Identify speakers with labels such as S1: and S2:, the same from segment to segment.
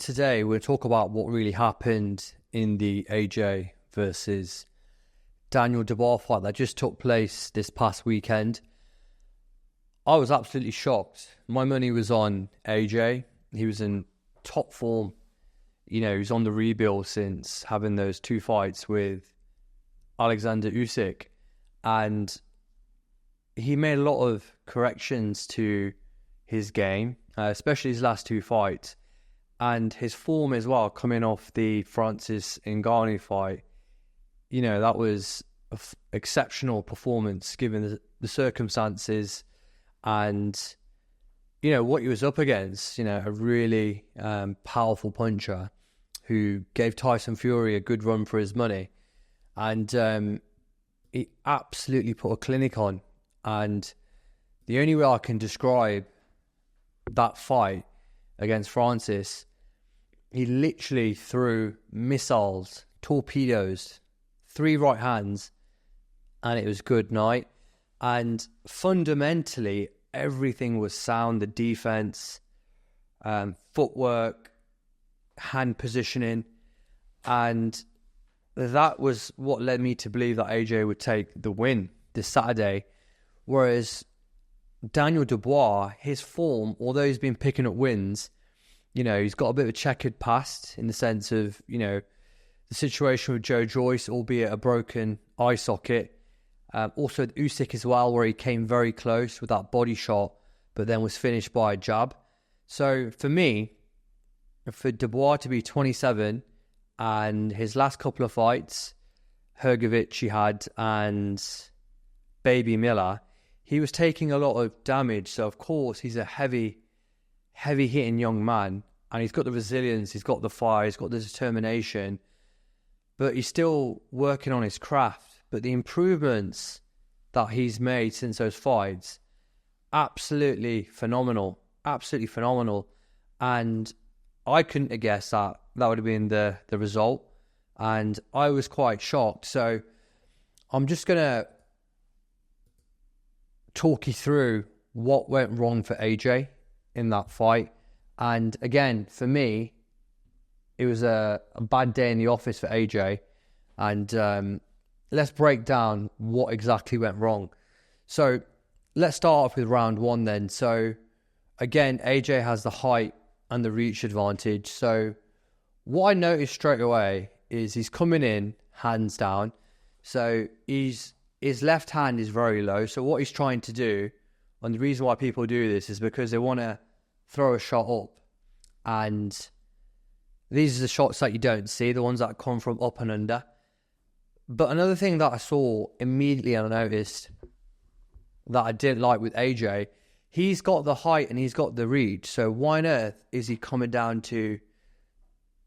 S1: today we'll talk about what really happened in the AJ versus Daniel Dubois fight that just took place this past weekend. I was absolutely shocked. My money was on AJ. He was in top form. You know, he's on the rebuild since having those two fights with Alexander Usyk. And he made a lot of corrections to his game, especially his last two fights. And his form as well, coming off the Francis Ngannou fight, you know, that was an exceptional performance given the circumstances and, you know, what he was up against. You know, a really powerful puncher who gave Tyson Fury a good run for his money. And he absolutely put a clinic on. And the only way I can describe that fight against Francis, he literally threw missiles, torpedoes, 3 right hands, and it was good night. And fundamentally, everything was sound. The defense, footwork, hand positioning, and that was what led me to believe that AJ would take the win this Saturday. Whereas Daniel Dubois, his form, although he's been picking up wins, you know, he's got a bit of a checkered past in the sense of, you know, the situation with Joe Joyce, albeit a broken eye socket. Also with Usyk as well, where he came very close with that body shot, but then was finished by a jab. So for me, for Dubois to be 27 and his last couple of fights, Hrgovic he had and Baby Miller, he was taking a lot of damage. So of course he's a heavy hitting young man, and he's got the resilience, he's got the fire, he's got the determination, but he's still working on his craft. But the improvements that he's made since those fights, absolutely phenomenal. And I couldn't have guessed that would have been the result. And I was quite shocked. So I'm just going to talk you through what went wrong for AJ in that fight. And again, for me, it was a bad day in the office for AJ. And let's break down what exactly went wrong. So let's start off with round one then. So again, AJ has the height and the reach advantage. So what I noticed straight away is he's coming in hands down. So his left hand is very low. So what he's trying to do, and the reason why people do this is because they want to throw a shot up. And these are the shots that you don't see, the ones that come from up and under. But another thing that I saw immediately and I noticed that I didn't like with AJ, he's got the height and he's got the reach. So why on earth is he coming down to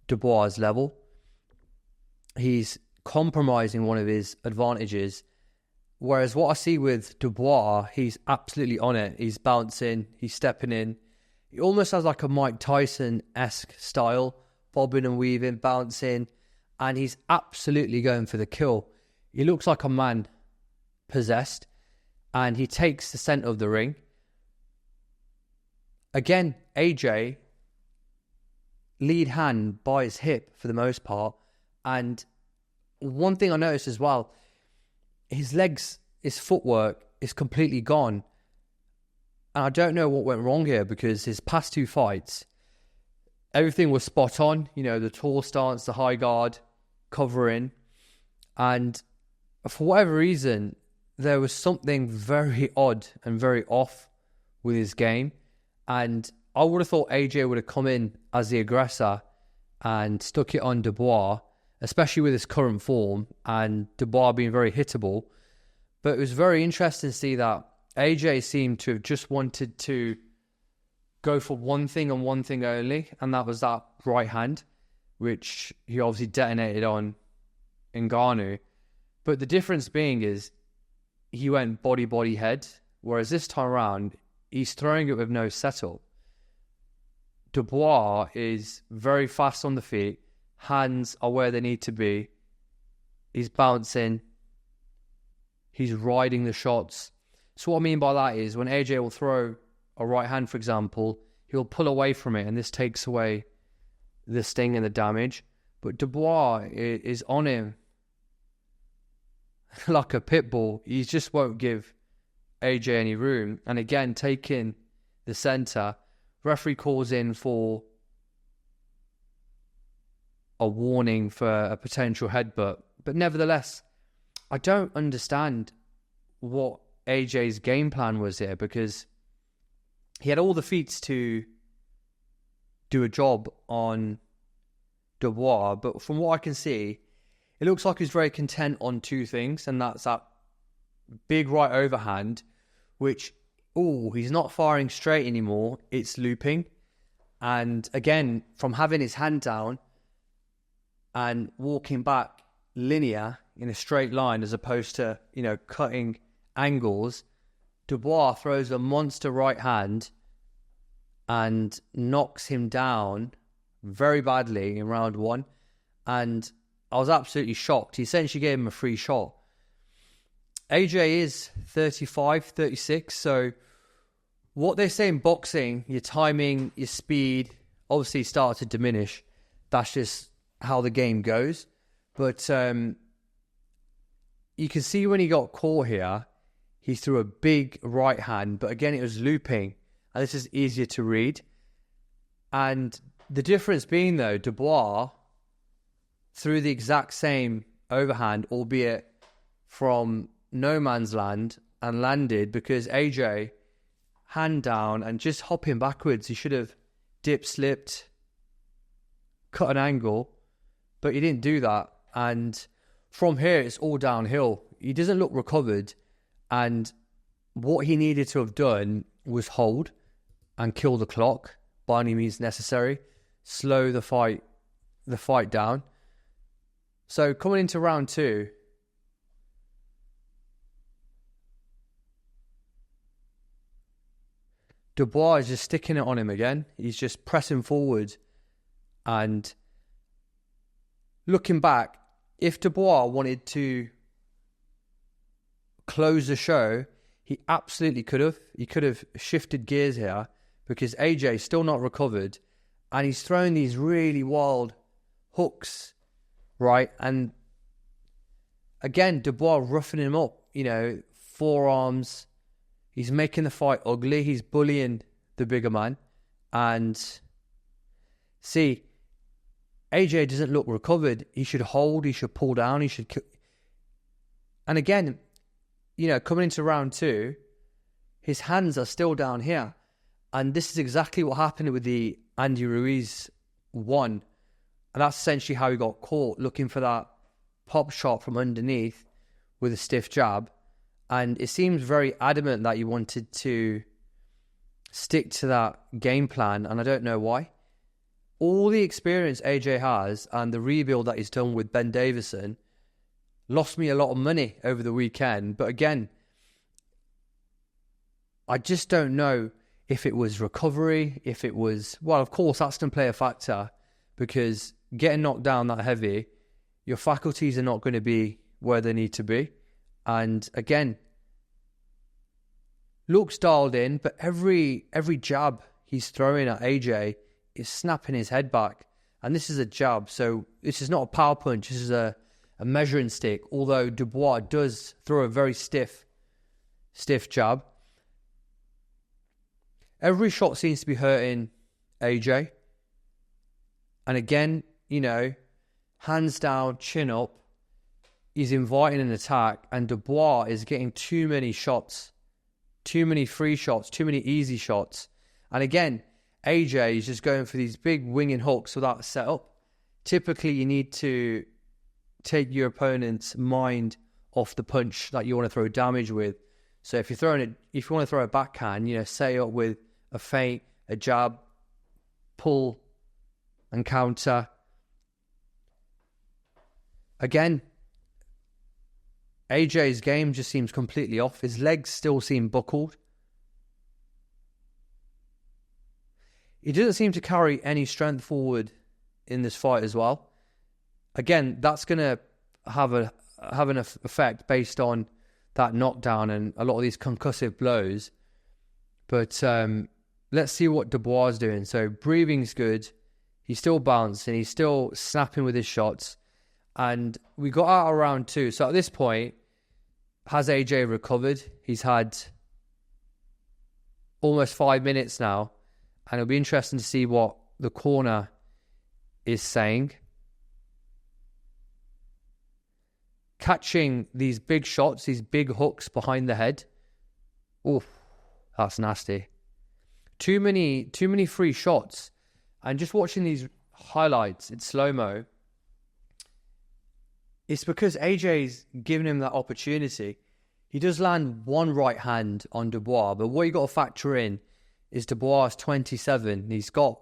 S1: Dubois' level? He's compromising one of his advantages. Whereas what I see with Dubois, he's absolutely on it. He's bouncing, he's stepping in. He almost has like a Mike Tyson-esque style, bobbing and weaving, bouncing, and he's absolutely going for the kill. He looks like a man possessed, and he takes the center of the ring. Again, AJ, lead hand by his hip for the most part. And one thing I noticed as well, his legs, his footwork is completely gone. And I don't know what went wrong here, because his past two fights, everything was spot on. You know, the tall stance, the high guard, covering. And for whatever reason, there was something very odd and very off with his game. And I would have thought AJ would have come in as the aggressor and stuck it on Dubois, especially with his current form and Dubois being very hittable. But it was very interesting to see that AJ seemed to have just wanted to go for one thing and one thing only, and that was that right hand, which he obviously detonated on Ngannou. But the difference being is he went body, head, whereas this time around, he's throwing it with no setup. Dubois is very fast on the feet, hands are where they need to be, he's bouncing, he's riding the shots. So what I mean by that is when AJ will throw a right hand, for example, he'll pull away from it, and this takes away the sting and the damage. But Dubois is on him like a pit bull. He just won't give AJ any room. And again, taking the center, referee calls in for a warning for a potential headbutt. But nevertheless, I don't understand what AJ's game plan was here, because he had all the feats to do a job on Dubois, but from what I can see, it looks like he's very content on two things, and that's that big right overhand, which, he's not firing straight anymore, it's looping. And again, from having his hand down and walking back linear in a straight line as opposed to, cutting angles, Dubois throws a monster right hand and knocks him down very badly in round one. And I was absolutely shocked. He essentially gave him a free shot. AJ is 35, 36. So what they say in boxing, your timing, your speed, obviously start to diminish. That's just how the game goes. But you can see when he got caught here, he threw a big right hand. But again, it was looping. And this is easier to read. And the difference being, though, Dubois threw the exact same overhand, albeit from no man's land, and landed, because AJ, hand down and just hopping backwards, he should have dip slipped, cut an angle, but he didn't do that. And from here, it's all downhill. He doesn't look recovered, and what he needed to have done was hold and kill the clock by any means necessary, slow the fight down. So coming into round two, Dubois is just sticking it on him again. He's just pressing forward. And looking back, if Dubois wanted to close the show, he absolutely could have. He could have shifted gears here, because AJ still not recovered, and he's throwing these really wild hooks, right? And again, Dubois roughing him up, forearms. He's making the fight ugly. He's bullying the bigger man. And see, AJ doesn't look recovered. He should hold. He should pull down. He should... And again, coming into round two, his hands are still down here. And this is exactly what happened with the Andy Ruiz one. And that's essentially how he got caught, looking for that pop shot from underneath with a stiff jab. And it seems very adamant that he wanted to stick to that game plan, and I don't know why. All the experience AJ has and the rebuild that he's done with Ben Davison lost me a lot of money over the weekend. But again, I just don't know if it was recovery, if it was... Well, of course, that's going to play a factor, because getting knocked down that heavy, your faculties are not going to be where they need to be. And again, looks dialed in, but every jab he's throwing at AJ is snapping his head back. And this is a jab, so this is not a power punch. This is a measuring stick, although Dubois does throw a very stiff jab. Every shot seems to be hurting AJ. And again, hands down, chin up. He's inviting an attack, and Dubois is getting too many shots, too many free shots, too many easy shots. And again, AJ is just going for these big winging hooks without a setup. Typically, you need to take your opponent's mind off the punch that you want to throw damage with. So if you want to throw a backhand, set it up with a feint, a jab, pull, and counter. Again, AJ's game just seems completely off. His legs still seem buckled. He doesn't seem to carry any strength forward in this fight as well. Again, that's going to have an effect based on that knockdown and a lot of these concussive blows. But let's see what Dubois is doing. So breathing's good. He's still bouncing. He's still snapping with his shots. And we got out of round 2. So at this point, has AJ recovered? He's had almost 5 minutes now. And it'll be interesting to see what the corner is saying. Catching these big shots, these big hooks behind the head. Oh, that's nasty. Too many free shots. And just watching these highlights in slow-mo, it's because AJ's given him that opportunity. He does land one right hand on Dubois, but what you got to factor in is Dubois is 27. He's got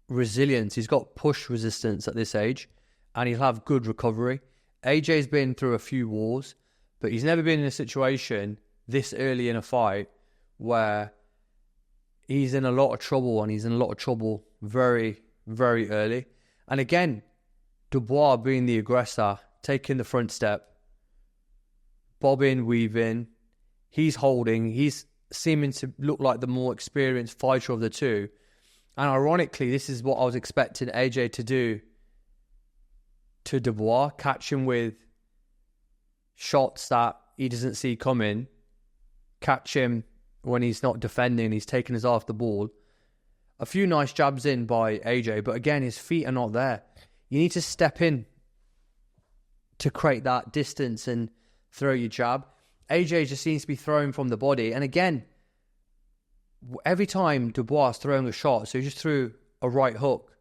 S1: resilience. He's got push resistance at this age, and he'll have good recovery. AJ's been through a few wars, but he's never been in a situation this early in a fight where he's in a lot of trouble, and he's in a lot of trouble very, very early. And again, Dubois being the aggressor, taking the front step, bobbing, weaving, he's holding, he's seeming to look like the more experienced fighter of the two. And ironically, this is what I was expecting AJ to do to Dubois, catch him with shots that he doesn't see coming, catch him when he's not defending, he's taking his eye off the ball. A few nice jabs in by AJ, but again, his feet are not there. You need to step in to create that distance and throw your jab. AJ just seems to be throwing from the body. And again, every time Dubois is throwing a shot, so he just threw a right hook,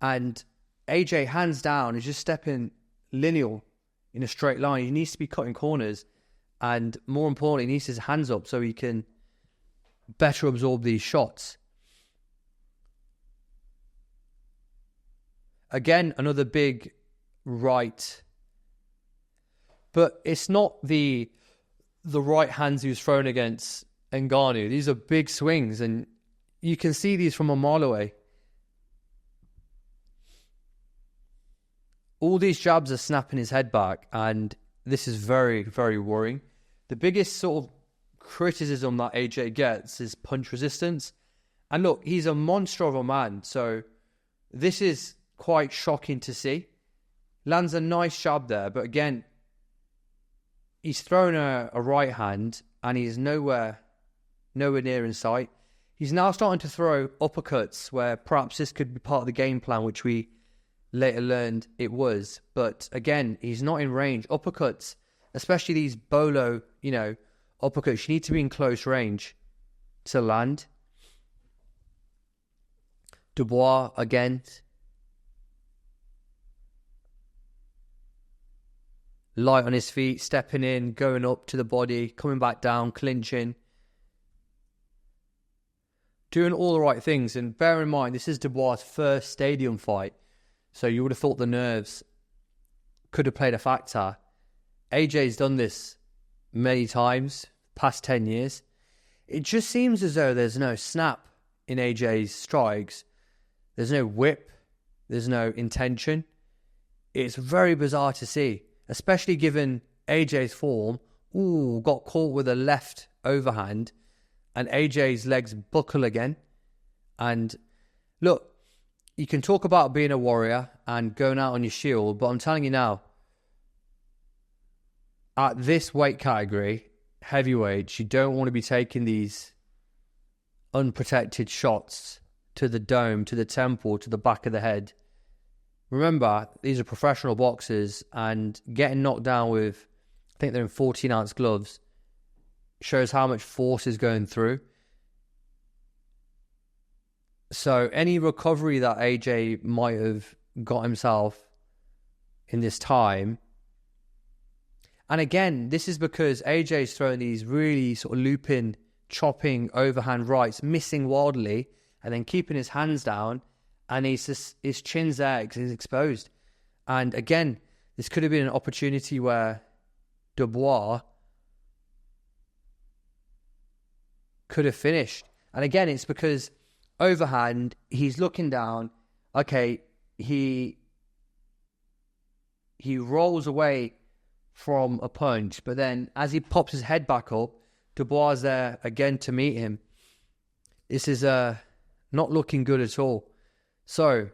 S1: and AJ, hands down, is just stepping lineal in a straight line. He needs to be cutting corners, and more importantly, he needs his hands up so he can better absorb these shots. Again, another big right, but it's not the right hands he was throwing against Ngannou. These are big swings, and you can see these from a mile away. All these jabs are snapping his head back, and this is very, very worrying. The biggest sort of criticism that AJ gets is punch resistance. And look, he's a monster of a man, so this is quite shocking to see. Lands a nice jab there, but again, he's thrown a right hand, and he's nowhere near in sight. He's now starting to throw uppercuts, where perhaps this could be part of the game plan, which we later learned it was. But again, he's not in range. Uppercuts, especially these bolo, uppercuts, you need to be in close range to land. Dubois again. Light on his feet, stepping in, going up to the body, coming back down, clinching. Doing all the right things. And bear in mind, this is Dubois' first stadium fight. So you would have thought the nerves could have played a factor. AJ's done this many times, past 10 years. It just seems as though there's no snap in AJ's strikes. There's no whip. There's no intention. It's very bizarre to see, especially given AJ's form. Ooh, got caught with a left overhand, and AJ's legs buckle again. And look, you can talk about being a warrior and going out on your shield, but I'm telling you now, at this weight category, heavyweight, you don't want to be taking these unprotected shots to the dome, to the temple, to the back of the head. Remember, these are professional boxers, and getting knocked down with, I think they're in 14-ounce gloves, shows how much force is going through. So any recovery that AJ might have got himself in this time, and again, this is because AJ's throwing these really sort of looping, chopping overhand rights, missing wildly, and then keeping his hands down, and his chin's there because he's exposed. And again, this could have been an opportunity where Dubois could have finished. And again, it's because overhand, he's looking down. Okay, he rolls away from a punch, but then as he pops his head back up, Dubois is there again to meet him. This is not looking good at all. So,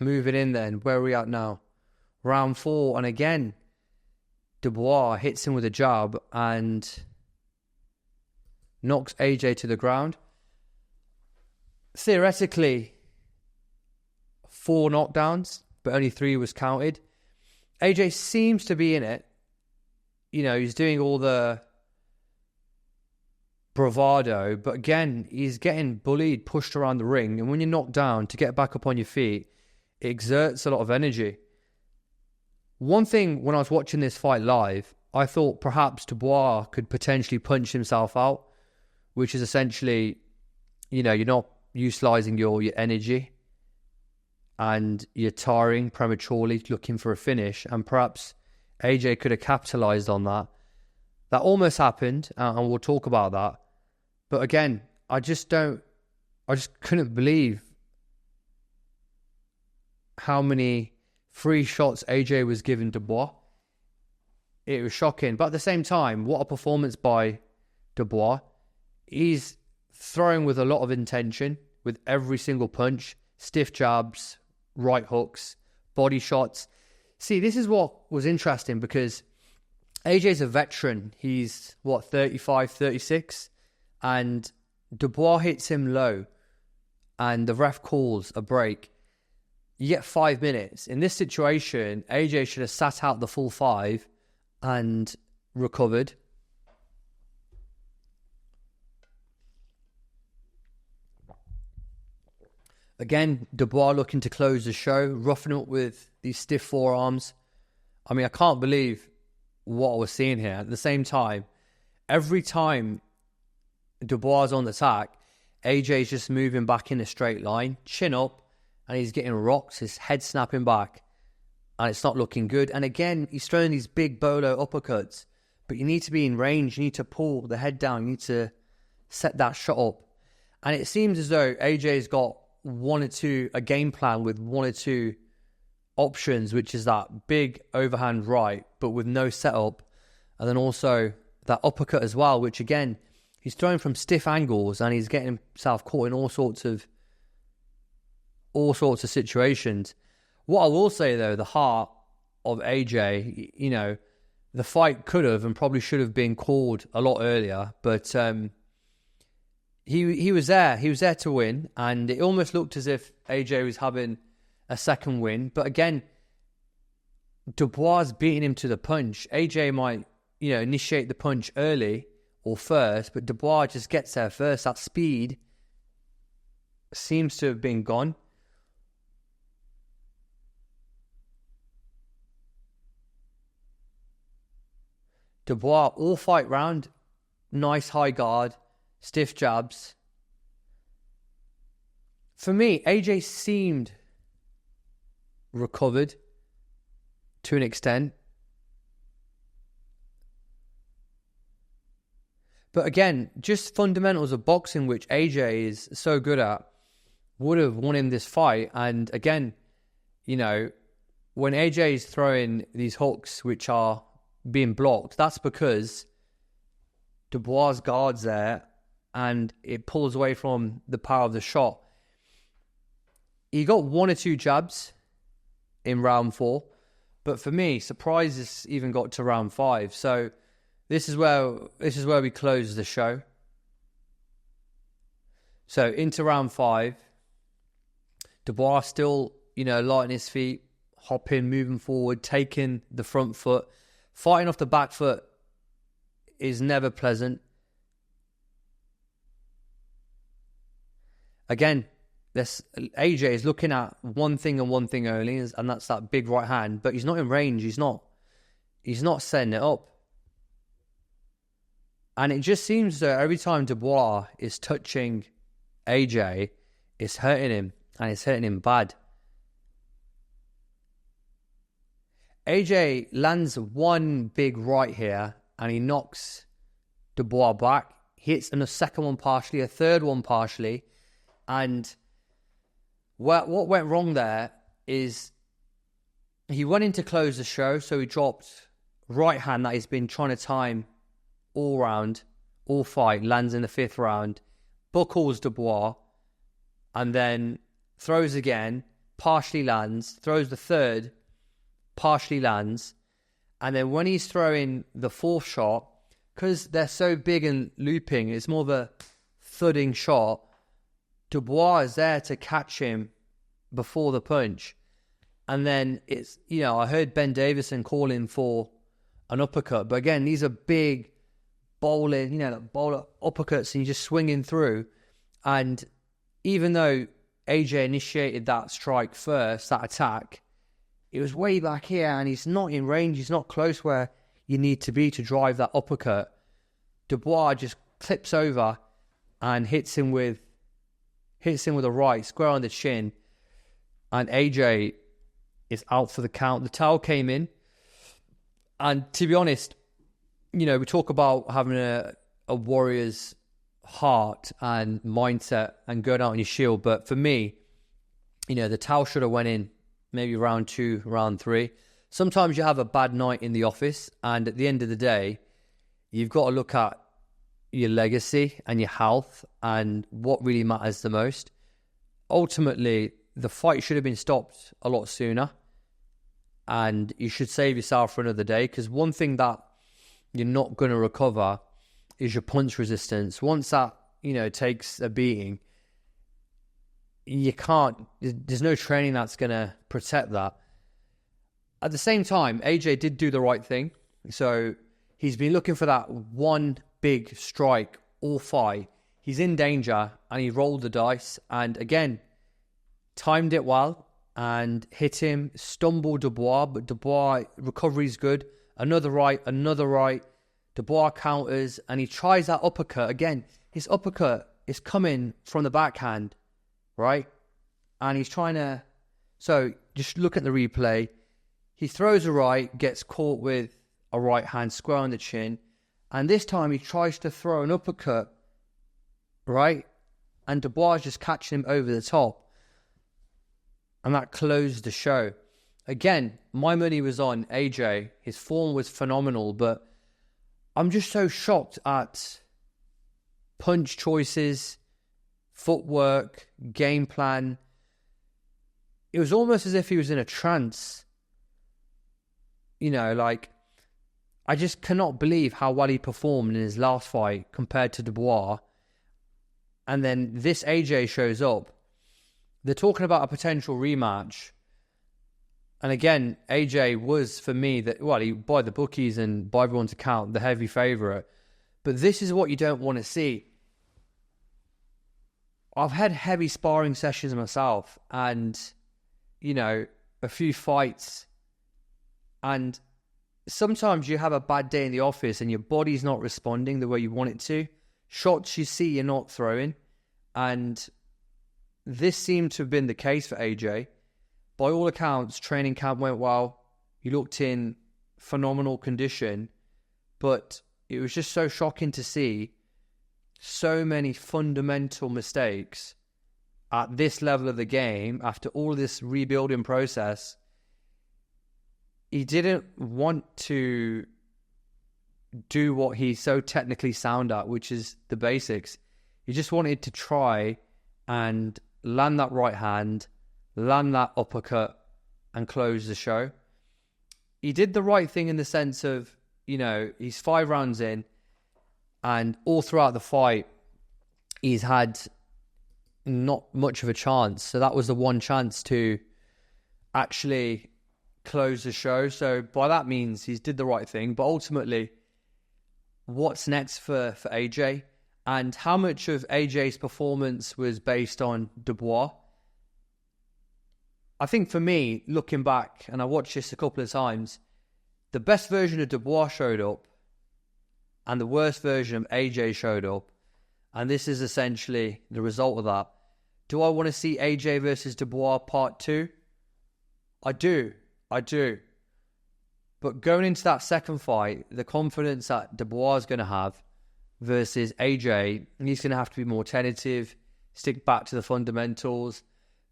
S1: moving in then. Where are we at now? Round 4. And again, Dubois hits him with a jab and knocks AJ to the ground. Theoretically, 4 knockdowns, but only 3 was counted. AJ seems to be in it. You know, he's doing all the bravado, but again, he's getting bullied, pushed around the ring, and when you're knocked down, to get back up on your feet, it exerts a lot of energy. One thing, when I was watching this fight live, I thought perhaps Dubois could potentially punch himself out, which is essentially, you know, you're not utilizing your energy and you're tiring prematurely, looking for a finish, and perhaps AJ could have capitalized on that. That almost happened, and we'll talk about that. But again, I just couldn't believe how many free shots AJ was giving Dubois. It was shocking. But at the same time, what a performance by Dubois. He's throwing with a lot of intention, with every single punch, stiff jabs, right hooks, body shots. See, this is what was interesting, because AJ's a veteran. He's, 35, 36? And Dubois hits him low, and the ref calls a break. You get 5 minutes. In this situation, AJ should have sat out the full 5 and recovered. Again, Dubois looking to close the show, roughing up with these stiff forearms. I mean, I can't believe what I was seeing here. At the same time, every time Dubois is on the attack, AJ's just moving back in a straight line, chin up, and he's getting rocked, his head snapping back, and it's not looking good. And again, he's throwing these big bolo uppercuts, but you need to be in range, you need to pull the head down, you need to set that shot up. And it seems as though AJ's got a game plan with 1 or 2 options, which is that big overhand right, but with no setup, and then also that uppercut as well, which again, he's throwing from stiff angles and he's getting himself caught in all sorts of situations. What I will say though, the heart of AJ, you know, the fight could have and probably should have been called a lot earlier, but he was there. He was there to win, and it almost looked as if AJ was having a second win. But again, Dubois beating him to the punch. AJ might, you know, initiate the punch early or first, but Dubois just gets there first. That speed seems to have been gone. Dubois all fight round, nice high guard, stiff jabs. For me, AJ seemed recovered to an extent. But again, just fundamentals of boxing, which AJ is so good at, would have won him this fight. And again, you know, when AJ is throwing these hooks which are being blocked, that's because Dubois guards there and it pulls away from the power of the shot. He got 1 or 2 jabs in round 4, but for me, surprises even got to round 5. So this is where we close the show. So into round 5, Dubois still, you know, light on his feet, hopping, moving forward, taking the front foot. Fighting off the back foot is never pleasant. Again, AJ is looking at one thing and one thing only, and that's that big right hand. But he's not in range. He's not setting it up. And it just seems that every time Dubois is touching AJ, it's hurting him, and it's hurting him bad. AJ lands one big right here, and he knocks Dubois back. Hits a second one partially, a third one partially. And what went wrong there is he went in to close the show, so he dropped right hand that he's been trying to time all round, all fight, lands in the 5th round, buckles Dubois, and then throws again, partially lands, throws the third, partially lands. And then when he's throwing the fourth shot, because they're so big and looping, it's more of a thudding shot. Dubois is there to catch him before the punch. And then it's, I heard Ben Davison calling for an uppercut. But again, these are big bowling, bowler uppercuts, and you're just swinging through. And even though AJ initiated that strike first, that attack, it was way back here, and he's not in range. He's not close where you need to be to drive that uppercut. Dubois just clips over and hits him with a right, square on the chin. And AJ is out for the count. The towel came in. And to be honest, we talk about having a warrior's heart and mindset and going out on your shield. But for me, the towel should have went in maybe round 2, round 3. Sometimes you have a bad night in the office, and at the end of the day, you've got to look at your legacy and your health and what really matters the most. Ultimately, the fight should have been stopped a lot sooner, and you should save yourself for another day, because one thing that you're not going to recover is your punch resistance. Once that, takes a beating, you can't, there's no training that's going to protect that. At the same time, AJ did do the right thing. So he's been looking for that one big strike all fight. He's in danger, and he rolled the dice. And again, timed it well and hit him, stumbled Dubois, but Dubois, recovery's good. Another right. Dubois counters, and he tries that uppercut. Again, his uppercut is coming from the backhand, right? And he's trying to... So just look at the replay. He throws a right, gets caught with a right hand square on the chin. And this time he tries to throw an uppercut, right? And Dubois just catching him over the top. And that closed the show. Again, my money was on AJ. His form was phenomenal, but I'm just so shocked at punch choices, footwork, game plan. It was almost as if he was in a trance. I just cannot believe how well he performed in his last fight compared to Dubois. And then this AJ shows up. They're talking about a potential rematch. And again, AJ was, for me, by the bookies and by everyone's account, the heavy favourite. But this is what you don't want to see. I've had heavy sparring sessions myself, and, a few fights. And sometimes you have a bad day in the office and your body's not responding the way you want it to. Shots you see you're not throwing. And this seemed to have been the case for AJ. By all accounts, training camp went well. He looked in phenomenal condition. But it was just so shocking to see so many fundamental mistakes at this level of the game after all this rebuilding process. He didn't want to do what he's so technically sound at, which is the basics. He just wanted to try and land that right hand, land that uppercut, and close the show. He did the right thing in the sense of, he's 5 rounds in, and all throughout the fight, he's had not much of a chance. So that was the one chance to actually close the show. So by that means, he's did the right thing. But ultimately, what's next for AJ? And how much of AJ's performance was based on Dubois? I think for me, looking back, and I watched this a couple of times, the best version of Dubois showed up and the worst version of AJ showed up. And this is essentially the result of that. Do I want to see AJ versus Dubois part 2? I do. But going into that second fight, the confidence that Dubois is going to have versus AJ, he's going to have to be more tentative, stick back to the fundamentals.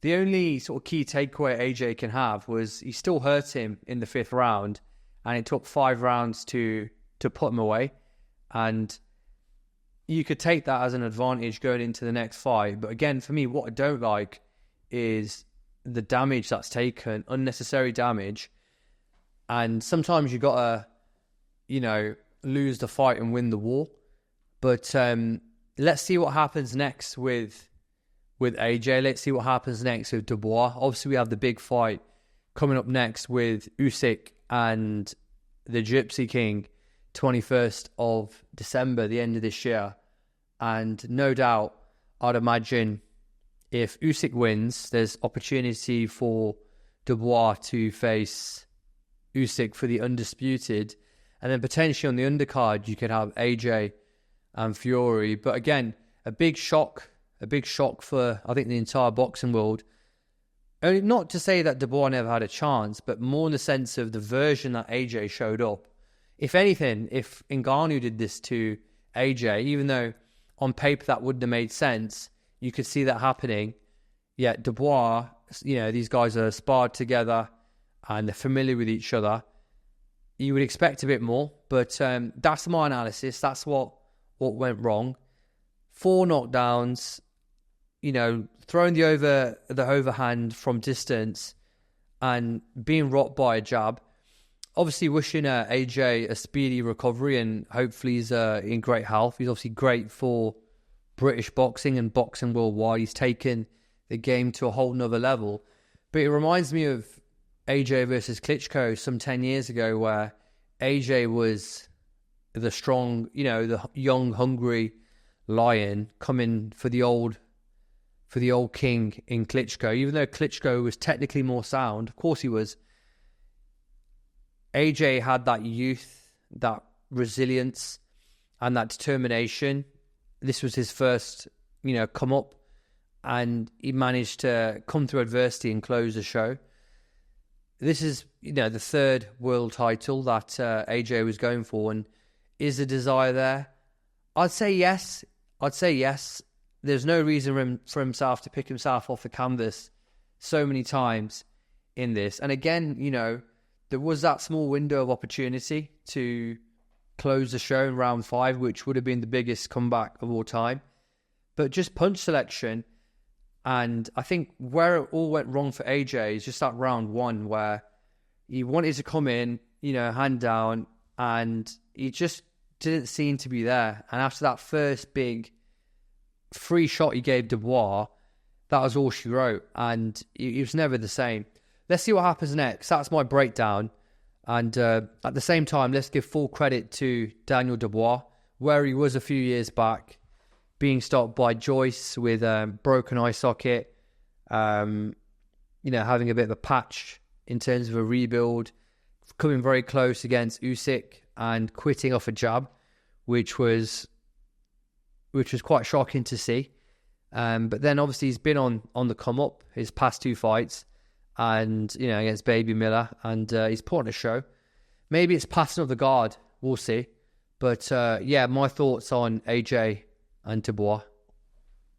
S1: The only sort of key takeaway AJ can have was he still hurt him in the 5th round, and it took 5 rounds to put him away. And you could take that as an advantage going into the next fight. But again, for me, what I don't like is the damage that's taken, unnecessary damage. And sometimes you got to, lose the fight and win the war. But let's see what happens next with AJ. Let's see what happens next with Dubois. Obviously, we have the big fight coming up next with Usyk and the Gypsy King, 21st of December, the end of this year. And no doubt, I'd imagine if Usyk wins, there's opportunity for Dubois to face Usyk for the undisputed. And then potentially on the undercard, you could have AJ and Fury. But again, a big shock for, I think, the entire boxing world. Only not to say that Dubois never had a chance, but more in the sense of the version that AJ showed up. If anything, if Ngannou did this to AJ, even though on paper that wouldn't have made sense, you could see that happening. Yet Dubois, these guys are sparred together and they're familiar with each other. You would expect a bit more, but that's my analysis. That's what went wrong. 4 knockdowns, throwing the overhand from distance and being rocked by a jab. Obviously wishing AJ a speedy recovery and hopefully he's in great health. He's obviously great for British boxing and boxing worldwide. He's taken the game to a whole nother level. But it reminds me of AJ versus Klitschko some 10 years ago, where AJ was the strong, the young, hungry lion coming for the old king in Klitschko. Even though Klitschko was technically more sound, of course he was, AJ had that youth, that resilience, and that determination. This was his first, come up, and he managed to come through adversity and close the show. This is, the third world title that AJ was going for, and is the desire there? I'd say yes. There's no reason for himself to pick himself off the canvas so many times in this. And again, there was that small window of opportunity to close the show in round 5, which would have been the biggest comeback of all time. But just punch selection, and I think where it all went wrong for AJ is just that round 1 where he wanted to come in, hand down, and he just didn't seem to be there. And after that first big free shot he gave Dubois, that was all she wrote, and he was never the same. Let's see what happens next. That's my breakdown. And at the same time, let's give full credit to Daniel Dubois, where he was a few years back, being stopped by Joyce with broken eye socket, having a bit of a patch in terms of a rebuild, coming very close against Usyk and quitting off a jab, which was quite shocking to see. But then obviously he's been on the come up his past 2 fights, and against Baby Miller, and he's put on a show. Maybe it's passing of the guard, we'll see. But my thoughts on AJ and Dubois.